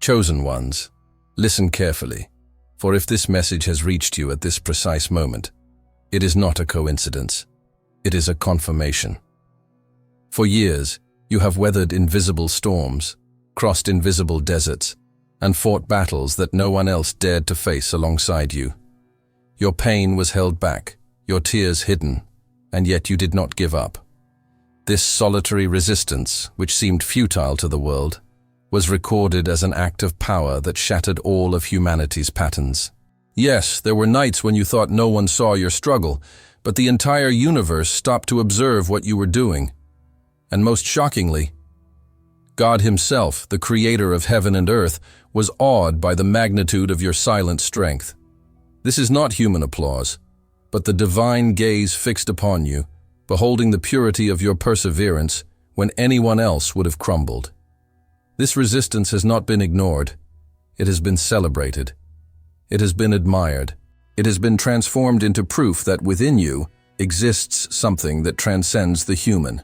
Chosen ones, listen carefully, for if this message has reached you at this precise moment, it is not a coincidence. It is a confirmation. For years, you have weathered invisible storms, crossed invisible deserts, and fought battles that no one else dared to face alongside you. Your pain was held back, your tears hidden, and yet you did not give up. This solitary resistance, which seemed futile to the world, was recorded as an act of power that shattered all of humanity's patterns. Yes, there were nights when you thought no one saw your struggle, but the entire universe stopped to observe what you were doing. And most shockingly, God Himself, the creator of heaven and earth, was awed by the magnitude of your silent strength. This is not human applause, but the divine gaze fixed upon you, beholding the purity of your perseverance when anyone else would have crumbled. This resistance has not been ignored. It has been celebrated. It has been admired. It has been transformed into proof that within you exists something that transcends the human.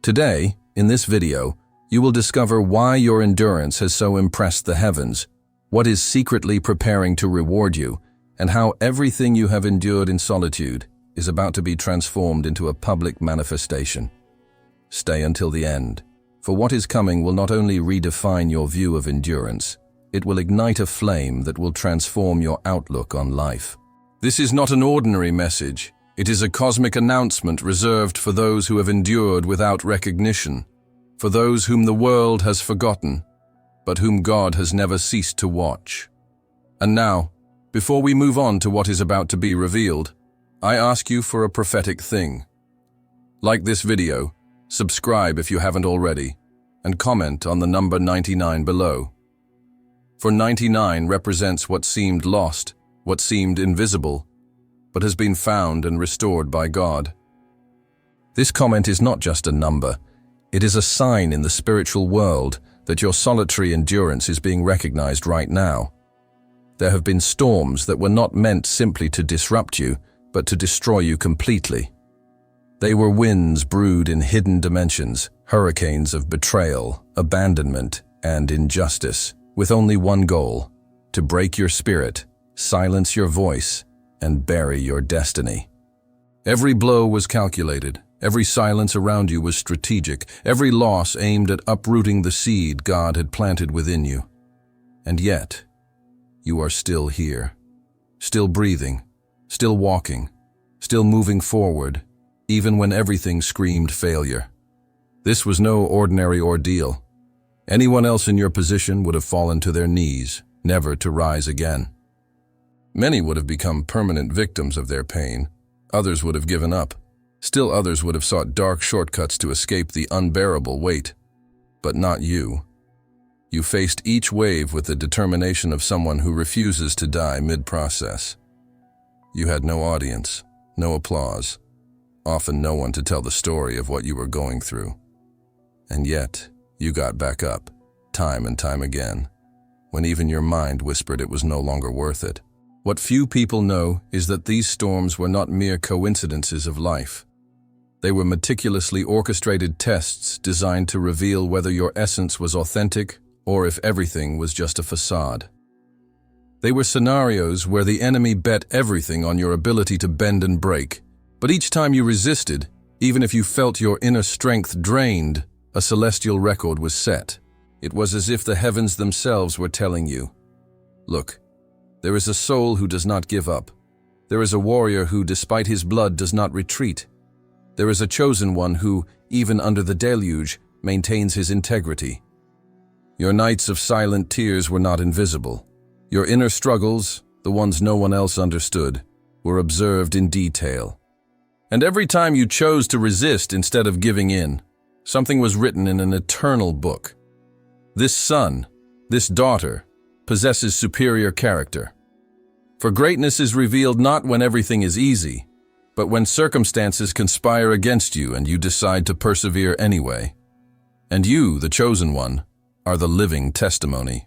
Today, in this video, you will discover why your endurance has so impressed the heavens, what is secretly preparing to reward you, and how everything you have endured in solitude is about to be transformed into a public manifestation. Stay until the end, for what is coming will not only redefine your view of endurance, it will ignite a flame that will transform your outlook on life. This is not an ordinary message. It is a cosmic announcement reserved for those who have endured without recognition, for those whom the world has forgotten, but whom God has never ceased to watch. And now, before we move on to what is about to be revealed, I ask you for a prophetic thing. Like this video, subscribe if you haven't already, and comment on the number 99 below. For 99 represents what seemed lost, what seemed invisible, but has been found and restored by God. This comment is not just a number, it is a sign in the spiritual world that your solitary endurance is being recognized right now. There have been storms that were not meant simply to disrupt you, but to destroy you completely. They were winds brewed in hidden dimensions, hurricanes of betrayal, abandonment, and injustice, with only one goal: to break your spirit, silence your voice, and bury your destiny. Every blow was calculated, every silence around you was strategic, every loss aimed at uprooting the seed God had planted within you. And yet, you are still here, still breathing, still walking, still moving forward, even when everything screamed failure. This was no ordinary ordeal. Anyone else in your position would have fallen to their knees, never to rise again. Many would have become permanent victims of their pain. Others would have given up. Still others would have sought dark shortcuts to escape the unbearable weight. But not you. You faced each wave with the determination of someone who refuses to die mid-process. You had no audience, no applause, often no one to tell the story of what you were going through. And yet, you got back up, time and time again, when even your mind whispered it was no longer worth it. What few people know is that these storms were not mere coincidences of life. They were meticulously orchestrated tests designed to reveal whether your essence was authentic or if everything was just a facade. They were scenarios where the enemy bet everything on your ability to bend and break. But each time you resisted, even if you felt your inner strength drained, a celestial record was set. It was as if the heavens themselves were telling you, "Look, there is a soul who does not give up. There is a warrior who, despite his blood, does not retreat. There is a chosen one who, even under the deluge, maintains his integrity." Your nights of silent tears were not invisible. Your inner struggles, the ones no one else understood, were observed in detail. And every time you chose to resist instead of giving in, something was written in an eternal book. This son, this daughter, possesses superior character. For greatness is revealed not when everything is easy, but when circumstances conspire against you and you decide to persevere anyway. And you, the chosen one, are the living testimony.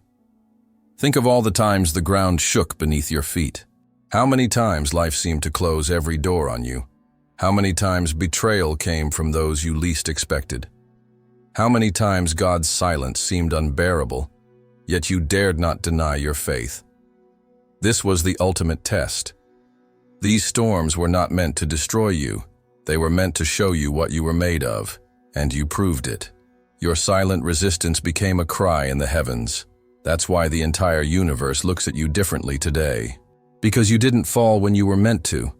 Think of all the times the ground shook beneath your feet. How many times life seemed to close every door on you. How many times betrayal came from those you least expected. How many times God's silence seemed unbearable. yet you dared not deny your faith. This was the ultimate test. These storms were not meant to destroy you. They were meant to show you what you were made of, and you proved it. Your silent resistance became a cry in the heavens. That's why the entire universe looks at you differently today. Because you didn't fall when you were meant to.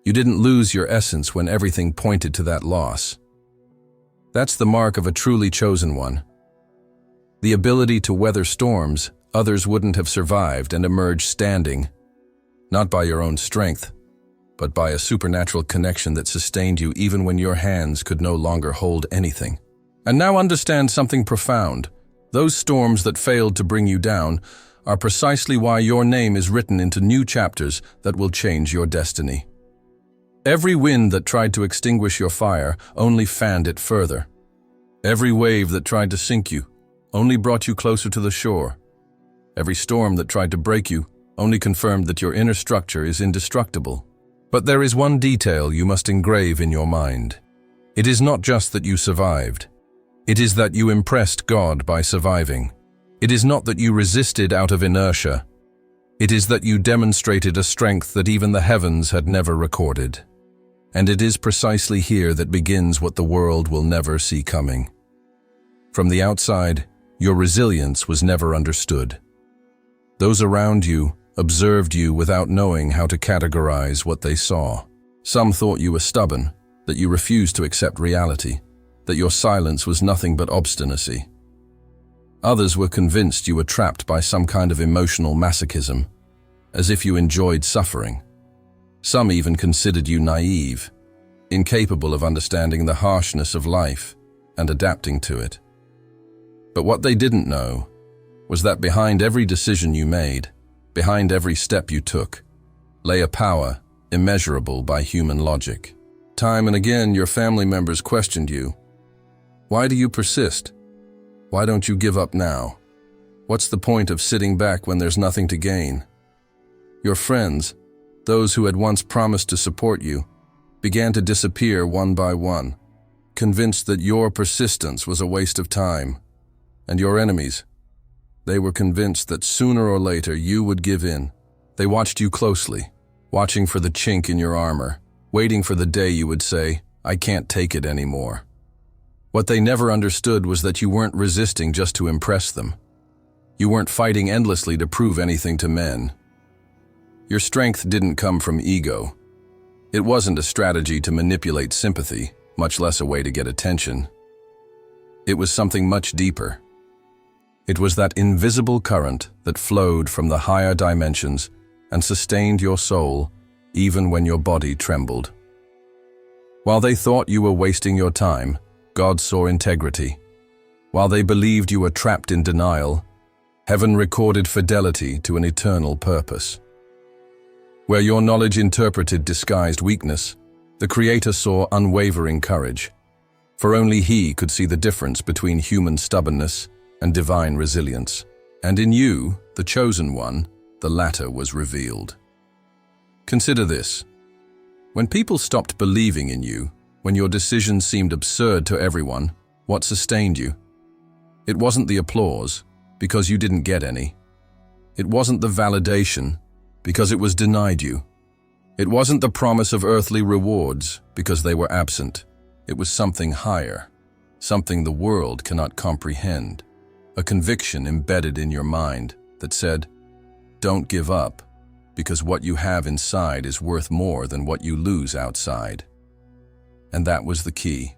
You didn't lose your essence when everything pointed to that loss. That's the mark of a truly chosen one. The ability to weather storms others wouldn't have survived and emerged standing, not by your own strength, but by a supernatural connection that sustained you even when your hands could no longer hold anything. And now understand something profound. Those storms that failed to bring you down are precisely why your name is written into new chapters that will change your destiny. Every wind that tried to extinguish your fire only fanned it further. Every wave that tried to sink you only brought you closer to the shore. Every storm that tried to break you only confirmed that your inner structure is indestructible. But there is one detail you must engrave in your mind. It is not just that you survived. It is that you impressed God by surviving. It is not that you resisted out of inertia. It is that you demonstrated a strength that even the heavens had never recorded. And it is precisely here that begins what the world will never see coming. From the outside, your resilience was never understood. Those around you observed you without knowing how to categorize what they saw. Some thought you were stubborn, that you refused to accept reality, that your silence was nothing but obstinacy. Others were convinced you were trapped by some kind of emotional masochism, as if you enjoyed suffering. Some even considered you naive, incapable of understanding the harshness of life and adapting to it. But what they didn't know was that behind every decision you made, behind every step you took, lay a power immeasurable by human logic. Time and again, your family members questioned you. Why do you persist? Why don't you give up now? What's the point of sitting back when there's nothing to gain? Your friends, those who had once promised to support you, began to disappear one by one, convinced that your persistence was a waste of time. And your enemies, they were convinced that sooner or later you would give in. They watched you closely, watching for the chink in your armor, waiting for the day you would say, "I can't take it anymore." What they never understood was that you weren't resisting just to impress them. You weren't fighting endlessly to prove anything to men. Your strength didn't come from ego. It wasn't a strategy to manipulate sympathy, much less a way to get attention. It was something much deeper. It was that invisible current that flowed from the higher dimensions and sustained your soul even when your body trembled. While they thought you were wasting your time, God saw integrity. While they believed you were trapped in denial, heaven recorded fidelity to an eternal purpose. Where your knowledge interpreted disguised weakness, the Creator saw unwavering courage, for only He could see the difference between human stubbornness and divine resilience. And in you, the chosen one, the latter was revealed. Consider this. When people stopped believing in you, when your decisions seemed absurd to everyone, what sustained you? It wasn't the applause, because you didn't get any. It wasn't the validation, because it was denied you. It wasn't the promise of earthly rewards, because they were absent. It was something higher, something the world cannot comprehend. A conviction embedded in your mind that said, "Don't give up, because what you have inside is worth more than what you lose outside." And that was the key.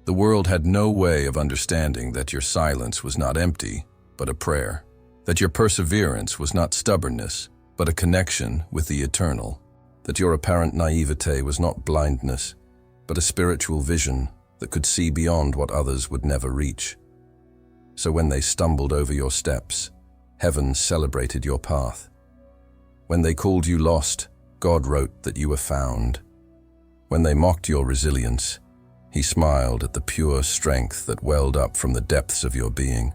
The world had no way of understanding that your silence was not empty, but a prayer. That your perseverance was not stubbornness, but a connection with the eternal. That your apparent naivete was not blindness, but a spiritual vision that could see beyond what others would never reach. So when they stumbled over your steps, heaven celebrated your path. When they called you lost, God wrote that you were found. When they mocked your resilience, He smiled at the pure strength that welled up from the depths of your being.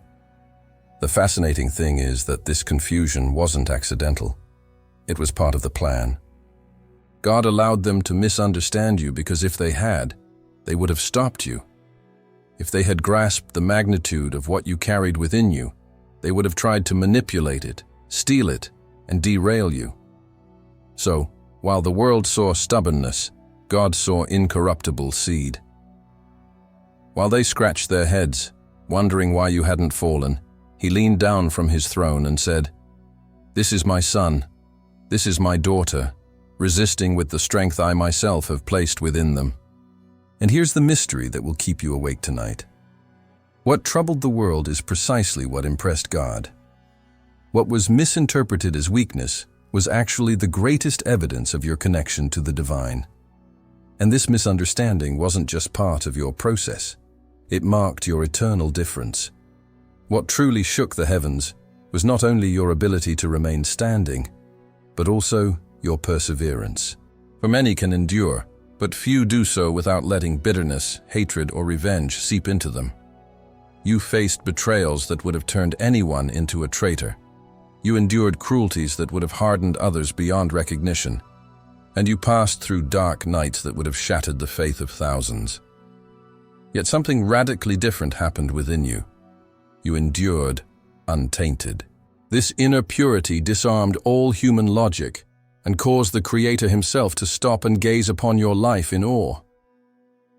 The fascinating thing is that this confusion wasn't accidental. It was part of the plan. God allowed them to misunderstand you because if they had, they would have stopped you. If they had grasped the magnitude of what you carried within you, They would have tried to manipulate it, steal it, and derail you. So, while the world saw stubbornness, God saw incorruptible seed. While they scratched their heads, wondering why you hadn't fallen, he leaned down from his throne and said, "This is my son, this is my daughter, resisting with the strength I myself have placed within them." And here's the mystery that will keep you awake tonight. What troubled the world is precisely what impressed God. What was misinterpreted as weakness was actually the greatest evidence of your connection to the divine. And this misunderstanding wasn't just part of your process. It marked your eternal difference. What truly shook the heavens was not only your ability to remain standing, but also your perseverance. For many can endure, but few do so without letting bitterness, hatred, or revenge seep into them. You faced betrayals that would have turned anyone into a traitor. You endured cruelties that would have hardened others beyond recognition. And you passed through dark nights that would have shattered the faith of thousands. Yet something radically different happened within you. You endured untainted. This inner purity disarmed all human logic and caused the Creator himself to stop and gaze upon your life in awe.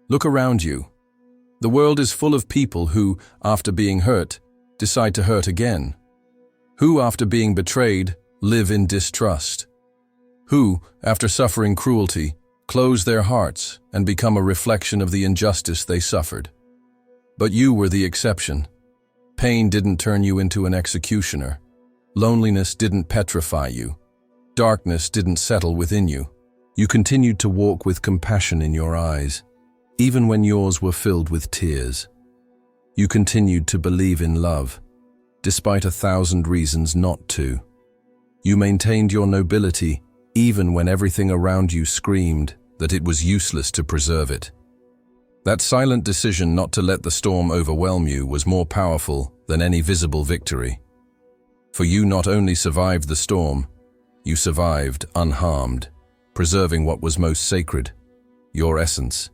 Look around you. The world is full of people who, after being hurt, decide to hurt again. Who, after being betrayed, live in distrust. Who, after suffering cruelty, close their hearts and become a reflection of the injustice they suffered. But you were the exception. Pain didn't turn you into an executioner. Loneliness didn't petrify you. Darkness didn't settle within you. You continued to walk with compassion in your eyes, even when yours were filled with tears. You continued to believe in love, despite 1,000 reasons not to. You maintained your nobility, even when everything around you screamed that it was useless to preserve it. That silent decision not to let the storm overwhelm you was more powerful than any visible victory. For you not only survived the storm, you survived unharmed, preserving what was most sacred, your essence.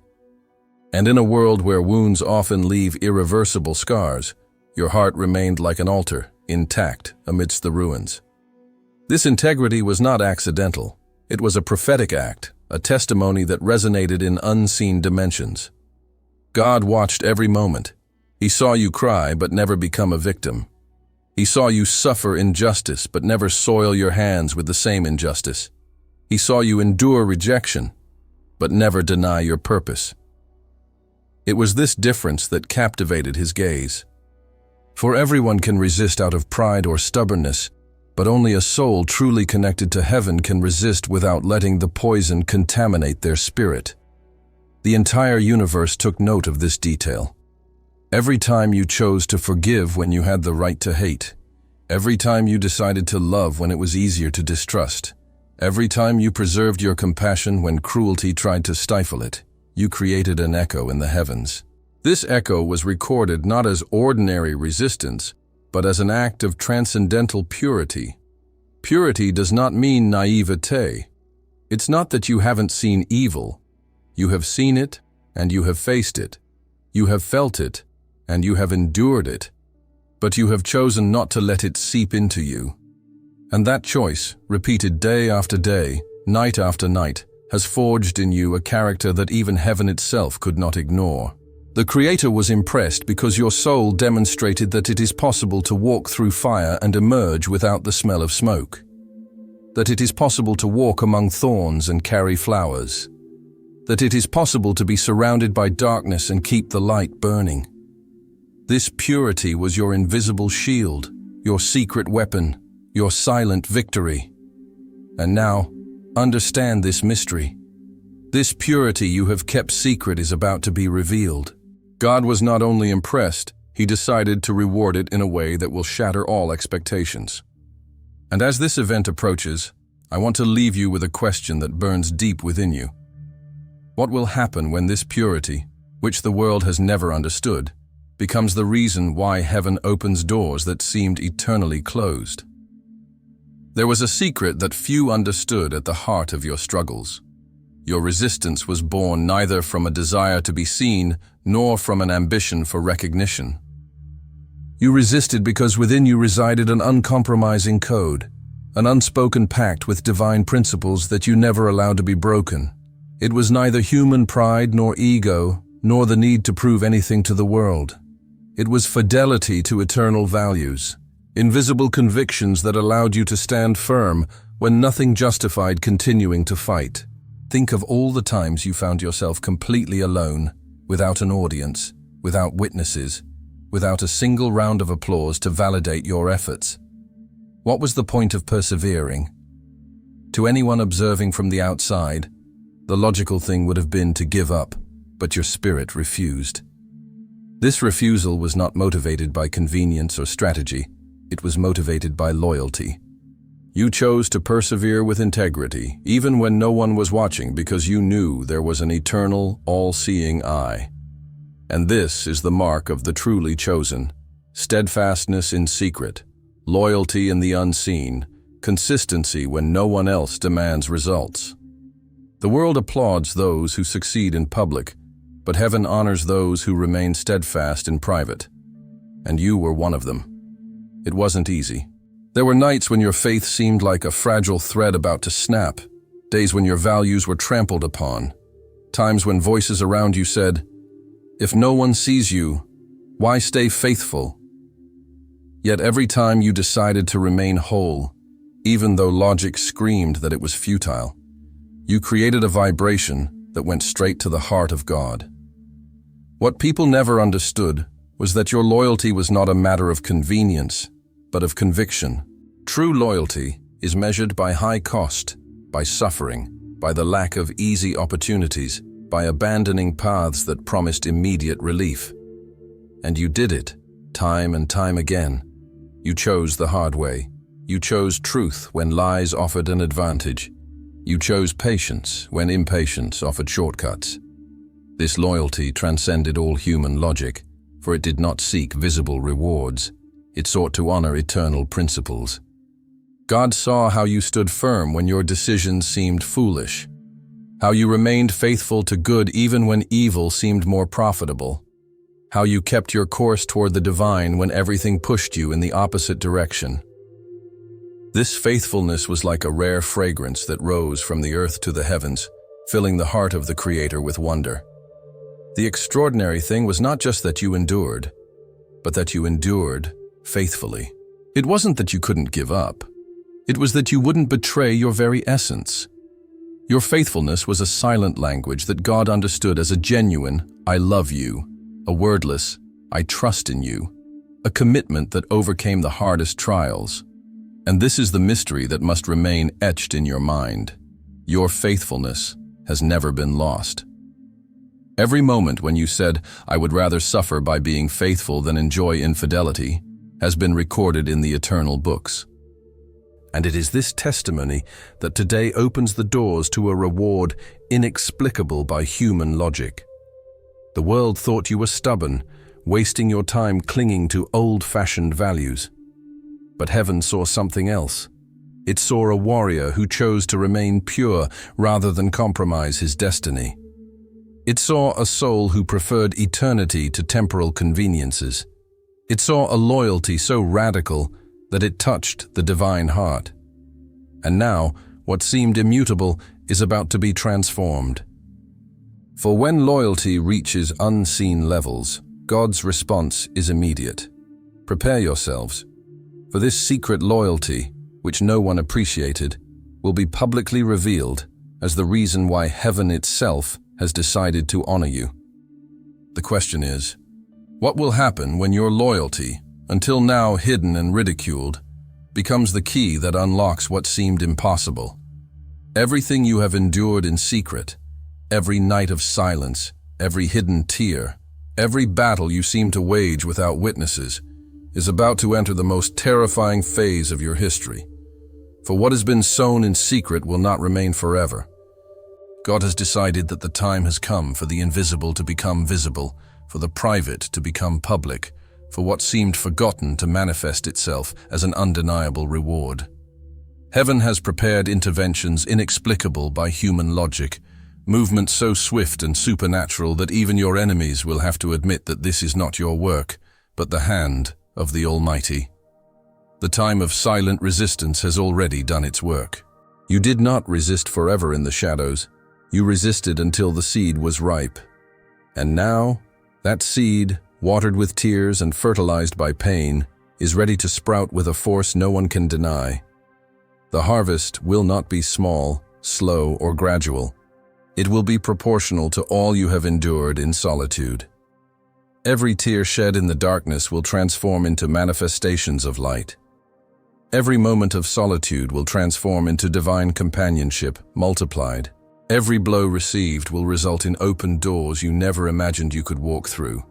And in a world where wounds often leave irreversible scars, your heart remained like an altar, intact amidst the ruins. This integrity was not accidental. It was a prophetic act, a testimony that resonated in unseen dimensions. God watched every moment. He saw you cry but never become a victim. He saw you suffer injustice but never soil your hands with the same injustice. He saw you endure rejection but never deny your purpose. It was this difference that captivated his gaze. For everyone can resist out of pride or stubbornness, but only a soul truly connected to heaven can resist without letting the poison contaminate their spirit. The entire universe took note of this detail. Every time you chose to forgive when you had the right to hate, every time you decided to love when it was easier to distrust, every time you preserved your compassion when cruelty tried to stifle it, you created an echo in the heavens. This echo was recorded not as ordinary resistance, but as an act of transcendental purity. Purity does not mean naivete. It's not that you haven't seen evil. You have seen it, and you have faced it. You have felt it, and you have endured it. But you have chosen not to let it seep into you. And that choice, repeated day after day, night after night, has forged in you a character that even heaven itself could not ignore. The Creator was impressed because your soul demonstrated that it is possible to walk through fire and emerge without the smell of smoke. That it is possible to walk among thorns and carry flowers. That it is possible to be surrounded by darkness and keep the light burning. This purity was your invisible shield, your secret weapon, your silent victory. And now, understand this mystery. This purity you have kept secret is about to be revealed. God was not only impressed, he decided to reward it in a way that will shatter all expectations. And as this event approaches, I want to leave you with a question that burns deep within you. What will happen when this purity, which the world has never understood, becomes the reason why heaven opens doors that seemed eternally closed? There was a secret that few understood at the heart of your struggles. Your resistance was born neither from a desire to be seen nor from an ambition for recognition. You resisted because within you resided an uncompromising code, an unspoken pact with divine principles that you never allowed to be broken. It was neither human pride nor ego, nor the need to prove anything to the world. It was fidelity to eternal values, invisible convictions that allowed you to stand firm when nothing justified continuing to fight. Think of all the times you found yourself completely alone, without an audience, without witnesses, without a single round of applause to validate your efforts. What was the point of persevering? To anyone observing from the outside, the logical thing would have been to give up, but your spirit refused. This refusal was not motivated by convenience or strategy. It was motivated by loyalty. You chose to persevere with integrity, even when no one was watching, because you knew there was an eternal, all-seeing eye. And this is the mark of the truly chosen: steadfastness in secret, loyalty in the unseen, consistency when no one else demands results. The world applauds those who succeed in public, but heaven honors those who remain steadfast in private. And you were one of them. It wasn't easy. There were nights when your faith seemed like a fragile thread about to snap, days when your values were trampled upon, times when voices around you said, "If no one sees you, why stay faithful?" Yet every time you decided to remain whole, even though logic screamed that it was futile, you created a vibration that went straight to the heart of God. What people never understood was that your loyalty was not a matter of convenience, but of conviction. True loyalty is measured by high cost, by suffering, by the lack of easy opportunities, by abandoning paths that promised immediate relief. And you did it, time and time again. You chose the hard way. You chose truth when lies offered an advantage. You chose patience when impatience offered shortcuts. This loyalty transcended all human logic, for it did not seek visible rewards. It sought to honor eternal principles. God saw how you stood firm when your decisions seemed foolish, how you remained faithful to good even when evil seemed more profitable, how you kept your course toward the divine when everything pushed you in the opposite direction. This faithfulness was like a rare fragrance that rose from the earth to the heavens, filling the heart of the Creator with wonder. The extraordinary thing was not just that you endured, but that you endured faithfully. It wasn't that you couldn't give up. It was that you wouldn't betray your very essence. Your faithfulness was a silent language that God understood as a genuine, "I love you," a wordless, "I trust in you," a commitment that overcame the hardest trials. And this is the mystery that must remain etched in your mind. Your faithfulness has never been lost. Every moment when you said, "I would rather suffer by being faithful than enjoy infidelity," has been recorded in the eternal books. And it is this testimony that today opens the doors to a reward inexplicable by human logic. The world thought you were stubborn, wasting your time clinging to old-fashioned values. But heaven saw something else. It saw a warrior who chose to remain pure rather than compromise his destiny. It saw a soul who preferred eternity to temporal conveniences. It saw a loyalty so radical that it touched the divine heart. And now, what seemed immutable is about to be transformed. For when loyalty reaches unseen levels, God's response is immediate. Prepare yourselves, for this secret loyalty, which no one appreciated, will be publicly revealed as the reason why heaven itself has decided to honor you. The question is, what will happen when your loyalty, until now hidden and ridiculed, becomes the key that unlocks what seemed impossible? Everything you have endured in secret, every night of silence, every hidden tear, every battle you seem to wage without witnesses, is about to enter the most terrifying phase of your history. For what has been sown in secret will not remain forever. God has decided that the time has come for the invisible to become visible, for the private to become public, for what seemed forgotten to manifest itself as an undeniable reward. Heaven has prepared interventions inexplicable by human logic, movements so swift and supernatural that even your enemies will have to admit that this is not your work, but the hand of the Almighty. The time of silent resistance has already done its work. You did not resist forever in the shadows. You resisted until the seed was ripe. And now, that seed, watered with tears and fertilized by pain, is ready to sprout with a force no one can deny. The harvest will not be small, slow, or gradual. It will be proportional to all you have endured in solitude. Every tear shed in the darkness will transform into manifestations of light. Every moment of solitude will transform into divine companionship multiplied. Every blow received will result in open doors you never imagined you could walk through.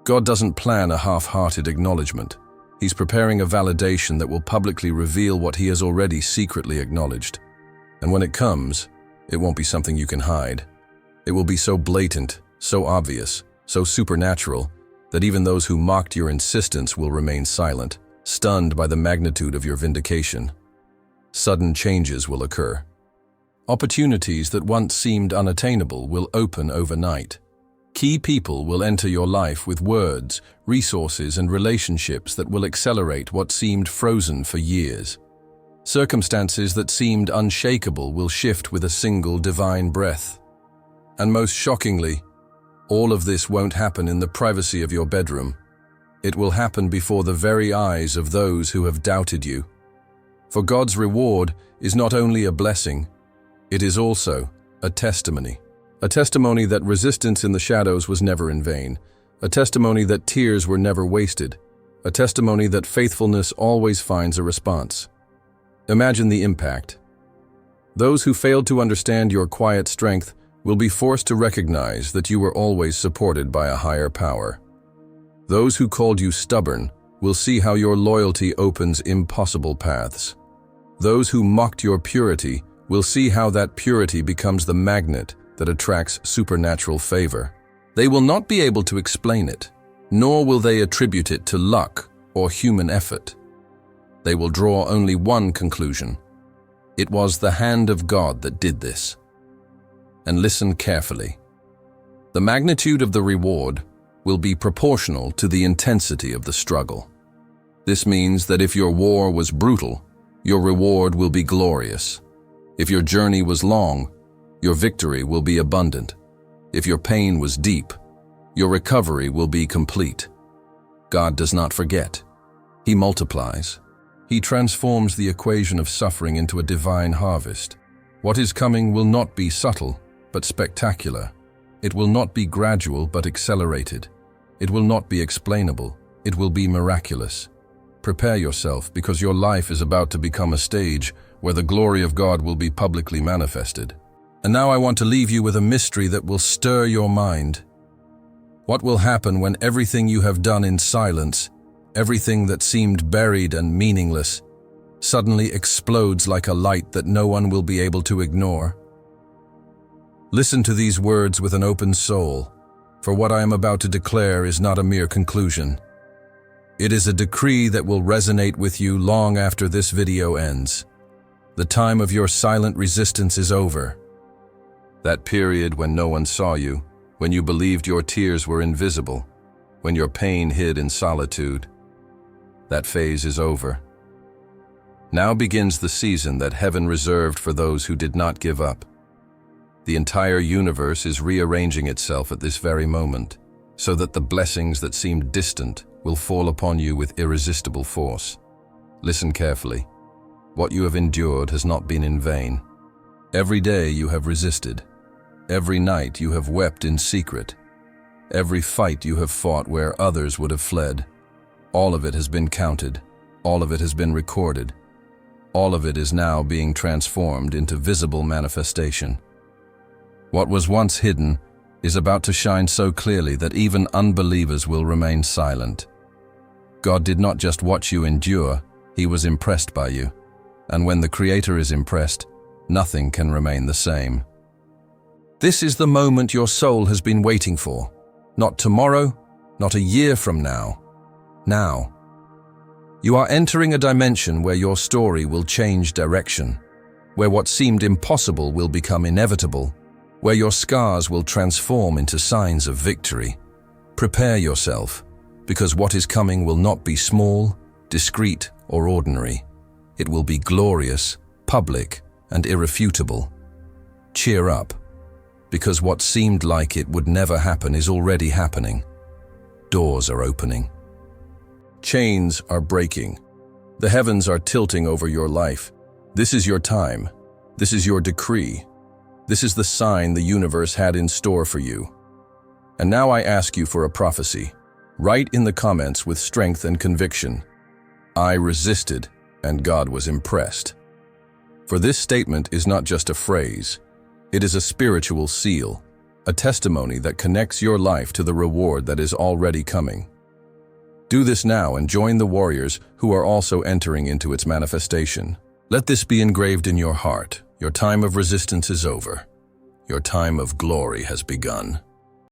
God doesn't plan a half-hearted acknowledgement. He's preparing a validation that will publicly reveal what he has already secretly acknowledged. And when it comes, it won't be something you can hide. It will be so blatant, so obvious, so supernatural, that even those who mocked your insistence will remain silent, stunned by the magnitude of your vindication. Sudden changes will occur. Opportunities that once seemed unattainable will open overnight. Key people will enter your life with words, resources, and relationships that will accelerate what seemed frozen for years. Circumstances that seemed unshakable will shift with a single divine breath. And most shockingly, all of this won't happen in the privacy of your bedroom. It will happen before the very eyes of those who have doubted you. For God's reward is not only a blessing, it is also a testimony. A testimony that resistance in the shadows was never in vain. A testimony that tears were never wasted. A testimony that faithfulness always finds a response. Imagine the impact. Those who failed to understand your quiet strength will be forced to recognize that you were always supported by a higher power. Those who called you stubborn will see how your loyalty opens impossible paths. Those who mocked your purity will see how that purity becomes the magnet that attracts supernatural favor. They will not be able to explain it, nor will they attribute it to luck or human effort. They will draw only one conclusion. It was the hand of God that did this. And listen carefully. The magnitude of the reward will be proportional to the intensity of the struggle. This means that if your war was brutal, your reward will be glorious. If your journey was long, your victory will be abundant. If your pain was deep, your recovery will be complete. God does not forget. He multiplies. He transforms the equation of suffering into a divine harvest. What is coming will not be subtle, but spectacular. It will not be gradual, but accelerated. It will not be explainable. It will be miraculous. Prepare yourself, because your life is about to become a stage where the glory of God will be publicly manifested. And now I want to leave you with a mystery that will stir your mind. What will happen when everything you have done in silence, everything that seemed buried and meaningless, suddenly explodes like a light that no one will be able to ignore? Listen to these words with an open soul, for what I am about to declare is not a mere conclusion. It is a decree that will resonate with you long after this video ends. The time of your silent resistance is over. That period when no one saw you, when you believed your tears were invisible, when your pain hid in solitude, that phase is over. Now begins the season that heaven reserved for those who did not give up. The entire universe is rearranging itself at this very moment, so that the blessings that seemed distant will fall upon you with irresistible force. Listen carefully. What you have endured has not been in vain. Every day you have resisted. Every night you have wept in secret. Every fight you have fought where others would have fled. All of it has been counted. All of it has been recorded. All of it is now being transformed into visible manifestation. What was once hidden is about to shine so clearly that even unbelievers will remain silent. God did not just watch you endure, He was impressed by you. And when the Creator is impressed, nothing can remain the same. This is the moment your soul has been waiting for. Not tomorrow, not a year from now. Now. You are entering a dimension where your story will change direction, where what seemed impossible will become inevitable, where your scars will transform into signs of victory. Prepare yourself, because what is coming will not be small, discreet, or ordinary. It will be glorious, public, and irrefutable. Cheer up, because what seemed like it would never happen is already happening. Doors are opening. Chains are breaking. The heavens are tilting over your life. This is your time. This is your decree. This is the sign the universe had in store for you. And now I ask you for a prophecy. Write in the comments with strength and conviction. I resisted, and God was impressed. For this statement is not just a phrase. It is a spiritual seal, a testimony that connects your life to the reward that is already coming. Do this now and join the warriors who are also entering into its manifestation. Let this be engraved in your heart. Your time of resistance is over. Your time of glory has begun.